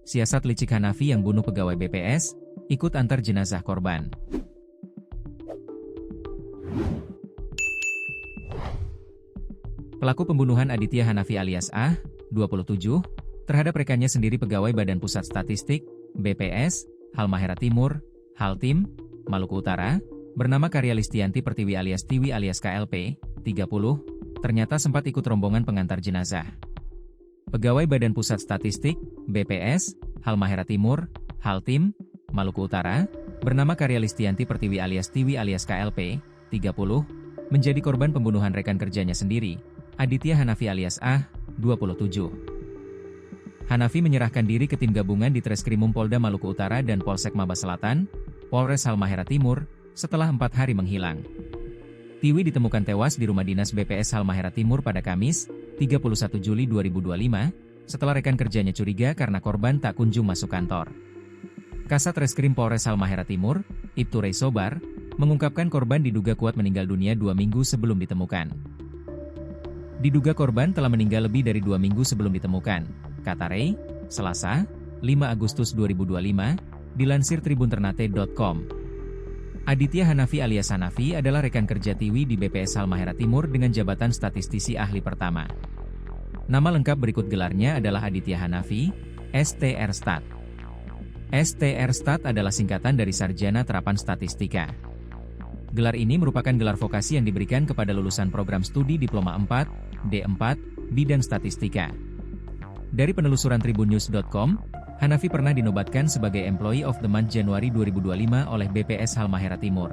siasat licik Hanafi yang bunuh pegawai BPS, ikut antar jenazah korban. Pelaku pembunuhan Aditya Hanafi alias A, 27, terhadap rekannya sendiri pegawai Badan Pusat Statistik, BPS, Halmahera Timur, Haltim, Maluku Utara, bernama Karya Listianti Pertiwi alias Tiwi alias KLP, 30, ternyata sempat ikut rombongan pengantar jenazah. Pegawai Badan Pusat Statistik, BPS, Halmahera Timur, Haltim, Maluku Utara, bernama Karya Listianti Pertiwi alias Tiwi alias KLP, 30, menjadi korban pembunuhan rekan kerjanya sendiri, Aditya Hanafi alias A, 27. Hanafi menyerahkan diri ke tim gabungan di Treskrimum Polda Maluku Utara dan Polsek Mabas Selatan, Polres Halmahera Timur, setelah 4 hari menghilang. Tiwi ditemukan tewas di rumah dinas BPS Halmahera Timur pada Kamis, 31 Juli 2025, setelah rekan kerjanya curiga karena korban tak kunjung masuk kantor. Kasat Reskrim Polres Halmahera Timur, Ibtu Rey Sobar, mengungkapkan korban diduga kuat meninggal dunia 2 minggu sebelum ditemukan. Diduga korban telah meninggal lebih dari 2 minggu sebelum ditemukan, kata Rey, Selasa, 5 Agustus 2025, dilansir tribunternate.com. Aditya Hanafi alias Hanafi adalah rekan kerja Tiwi di BPS Halmahera Timur dengan jabatan statistisi ahli pertama. Nama lengkap berikut gelarnya adalah Aditya Hanafi, STR Stat. STR Stat adalah singkatan dari Sarjana Terapan Statistika. Gelar ini merupakan gelar vokasi yang diberikan kepada lulusan program studi Diploma 4, D4, bidang statistika. Dari penelusuran tribunnews.com, Hanafi pernah dinobatkan sebagai Employee of the Month Januari 2025 oleh BPS Halmahera Timur.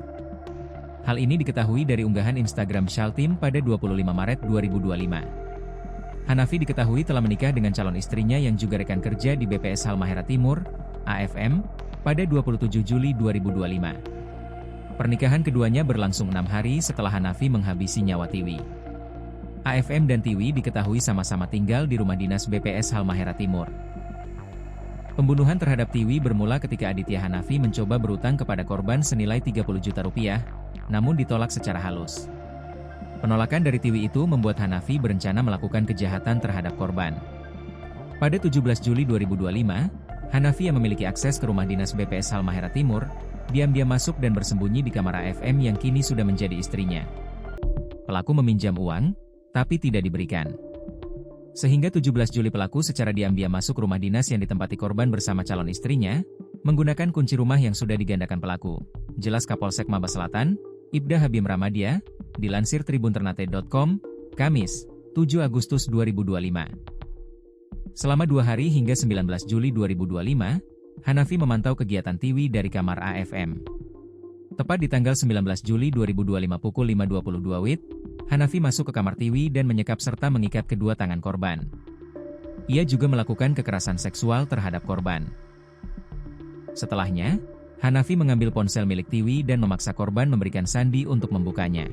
Hal ini diketahui dari unggahan Instagram Shaltim pada 25 Maret 2025. Hanafi diketahui telah menikah dengan calon istrinya yang juga rekan kerja di BPS Halmahera Timur, AFM, pada 27 Juli 2025. Pernikahan keduanya berlangsung 6 hari setelah Hanafi menghabisi nyawa Tiwi. AFM dan Tiwi diketahui sama-sama tinggal di rumah dinas BPS Halmahera Timur. Pembunuhan terhadap Tiwi bermula ketika Aditya Hanafi mencoba berutang kepada korban senilai 30 juta rupiah, namun ditolak secara halus. Penolakan dari Tiwi itu membuat Hanafi berencana melakukan kejahatan terhadap korban. Pada 17 Juli 2025, Hanafi yang memiliki akses ke rumah dinas BPS Halmahera Timur, diam-diam masuk dan bersembunyi di kamar AFM yang kini sudah menjadi istrinya. Pelaku meminjam uang, tapi tidak diberikan. Sehingga 17 Juli pelaku secara diam-diam masuk rumah dinas yang ditempati korban bersama calon istrinya, menggunakan kunci rumah yang sudah digandakan pelaku. Jelas Kapolsek Mabas Selatan, Ibda Habim Ramadia, dilansir tribunternate.com, Kamis, 7 Agustus 2025. Selama 2 hari hingga 19 Juli 2025, Hanafi memantau kegiatan Tiwi dari kamar AFM. Tepat di tanggal 19 Juli 2025 pukul 5.22 WIB, Hanafi masuk ke kamar Tiwi dan menyekap serta mengikat kedua tangan korban. Ia juga melakukan kekerasan seksual terhadap korban. Setelahnya, Hanafi mengambil ponsel milik Tiwi dan memaksa korban memberikan sandi untuk membukanya.